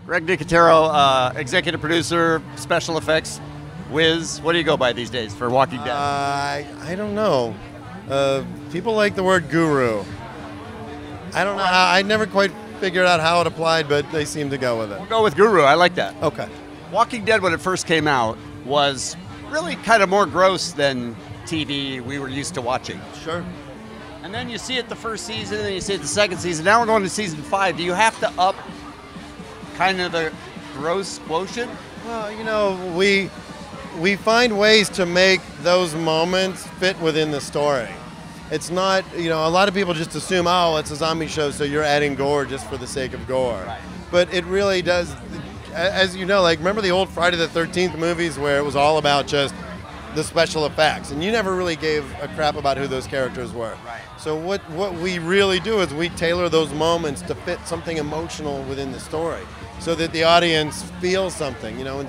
Greg Nicotero, executive producer, special effects, whiz. What do you go by these days for Walking Dead? I don't know. People like the word guru. I don't know how, I never quite figured out how it applied, but they seem to go with it. We'll go with guru. I like that. Okay. Walking Dead, when it first came out, was really kind of more gross than TV we were used to watching. Sure. And then you see it the first season, and then you see it the second season. Now we're going to season 5. Do you have to up kind of the gross quotient? Well, you know, we find ways to make those moments fit within the story. It's not, you know, a lot of people just assume, oh, it's a zombie show, so you're adding gore just for the sake of gore. Right. But it really does, as you know, like, remember the old Friday the 13th movies where it was all about just the special effects, and you never really gave a crap about who those characters were. Right. So what we really do is we tailor those moments to fit something emotional within the story, so that the audience feels something. You know, in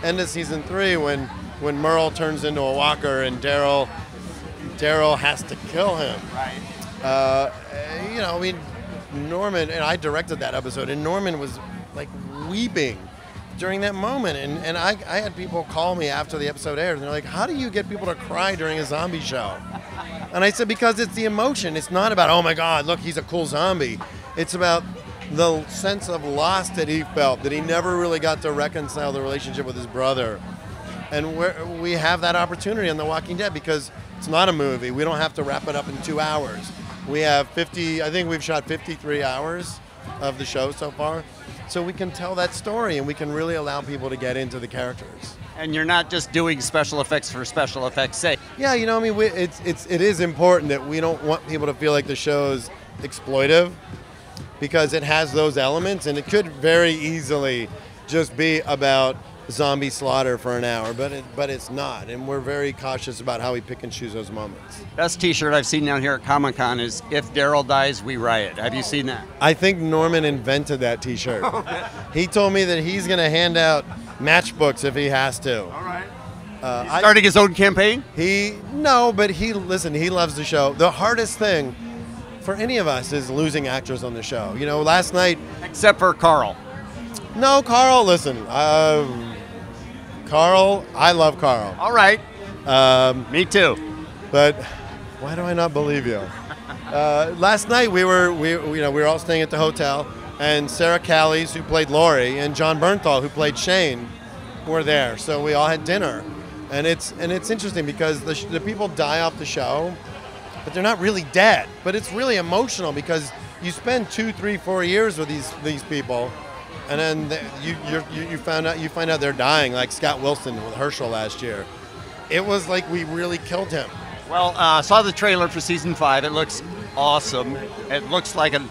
end of season 3, when Merle turns into a walker and Daryl has to kill him. Right. You know, I mean, Norman, and I directed that episode, and Norman was like weeping during that moment. And I had people call me after the episode aired, and they're like, how do you get people to cry during a zombie show? And I said, because it's the emotion. It's not about, oh my God, look, he's a cool zombie. It's about the sense of loss that he felt, that he never really got to reconcile the relationship with his brother. And we have that opportunity on The Walking Dead because it's not a movie. We don't have to wrap it up in 2 hours. We have I think we've shot 53 hours of the show so far. So we can tell that story, and we can really allow people to get into the characters. And you're not just doing special effects for special effects' sake. Yeah, you know, I mean, it is important that we don't want people to feel like the show's exploitive, because it has those elements, and it could very easily just be about zombie slaughter for an hour, but it's not, and we're very cautious about how we pick and choose those moments. Best T-shirt I've seen down here at Comic-Con is "If Daryl Dies, We Riot." Have you seen that? I think Norman invented that T-shirt. He told me that he's going to hand out matchbooks if he has to. All right. He's starting his own campaign? But he loves the show. The hardest thing for any of us is losing actors on the show. You know, last night... Except for Carl. No, Carl, listen. Carl, I love Carl. All right. Me too. But why do I not believe you? Last night we were all staying at the hotel, and Sarah Callies, who played Lori, and John Bernthal, who played Shane, were there. So we all had dinner, and it's interesting because the people die off the show, but they're not really dead. But it's really emotional because you spend 2, 3, 4 years with these people. And then you find out they're dying, like Scott Wilson with Herschel last year. It was like we really killed him. Well, saw the trailer for season 5. It looks awesome. It looks like an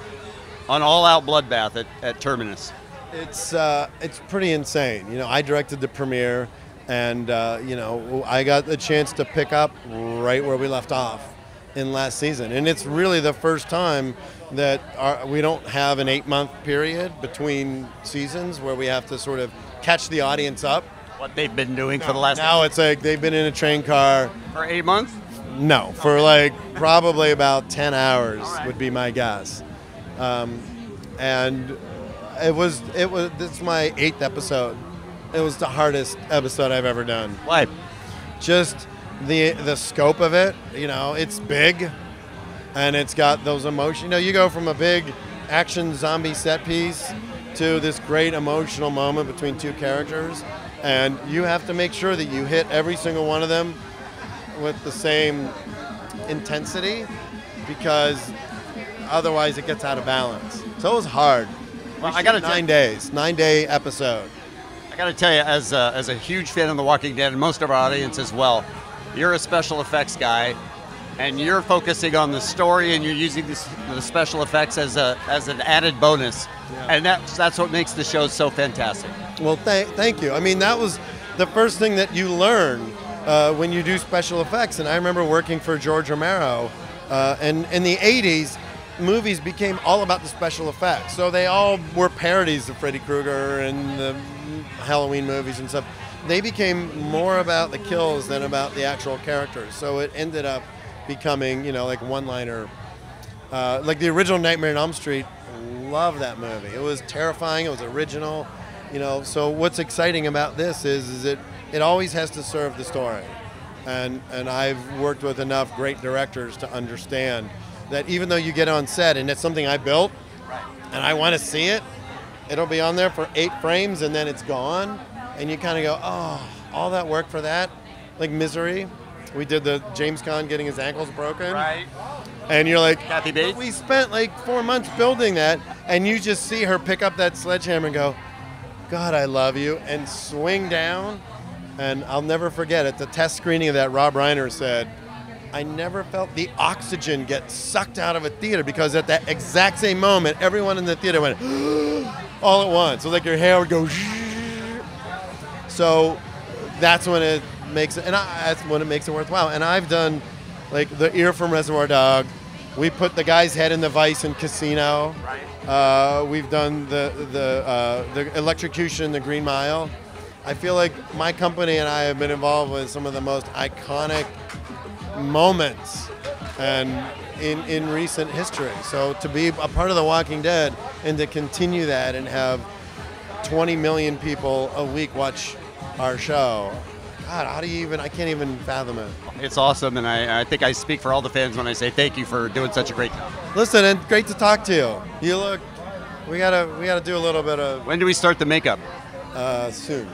all-out bloodbath at Terminus. It's pretty insane. You know, I directed the premiere, and you know, I got the chance to pick up right where we left off in last season, and it's really the first time that we don't have an 8-month period between seasons where we have to sort of catch the audience up. What they've been doing for the last... Now it's like they've been in a train car. For 8 months? No, for like probably about 10 hours would be my guess. And this is my 8th episode. It was the hardest episode I've ever done. Why? Just the scope of it, you know, it's big. And it's got those emotions. You know, you go from a big action zombie set piece to this great emotional moment between 2 characters. And you have to make sure that you hit every single one of them with the same intensity, because otherwise it gets out of balance. So it was hard. Well, I got to 9-day episode. I got to tell you, as a huge fan of The Walking Dead, and most of our audience as well, you're a special effects guy. And you're focusing on the story, and you're using the special effects as an added bonus, and that's what makes the show so fantastic. Well, thank you. I mean, that was the first thing that you learn when you do special effects. And I remember working for George Romero, and in the 80s, movies became all about the special effects. So they all were parodies of Freddy Krueger and the Halloween movies and stuff. They became more about the kills than about the actual characters. So it ended up becoming, you know, like one-liner. Like the original Nightmare on Elm Street love that movie. It was terrifying. It was original. You know, so what's exciting about this is it always has to serve the story. And I've worked with enough great directors to understand that even though you get on set and it's something I built and I want to see it, it'll be on there for 8 frames and then it's gone. And you kind of go, oh, all that work for that? Like Misery. We did the James Caan getting his ankles broken. Right. And you're like, Kathy Bates? We spent like 4 months building that. And you just see her pick up that sledgehammer and go, God, I love you, and swing down. And I'll never forget, at the test screening of that, Rob Reiner said, I never felt the oxygen get sucked out of a theater, because at that exact same moment, everyone in the theater went all at once. So like your hair would go. So that's when it makes it, and that's when it makes it worthwhile. And I've done like the ear from Reservoir Dog. We put the guy's head in the vice in Casino. Right. We've done the electrocution, the Green Mile. I feel like my company and I have been involved with some of the most iconic moments and in recent history. So to be a part of The Walking Dead and to continue that and have 20 million people a week watch our show, God, how do you even, I can't even fathom it. It's awesome, and I think I speak for all the fans when I say thank you for doing such a great job. Listen, and great to talk to you. You look, we gotta do a little bit of When do we start the makeup? soon.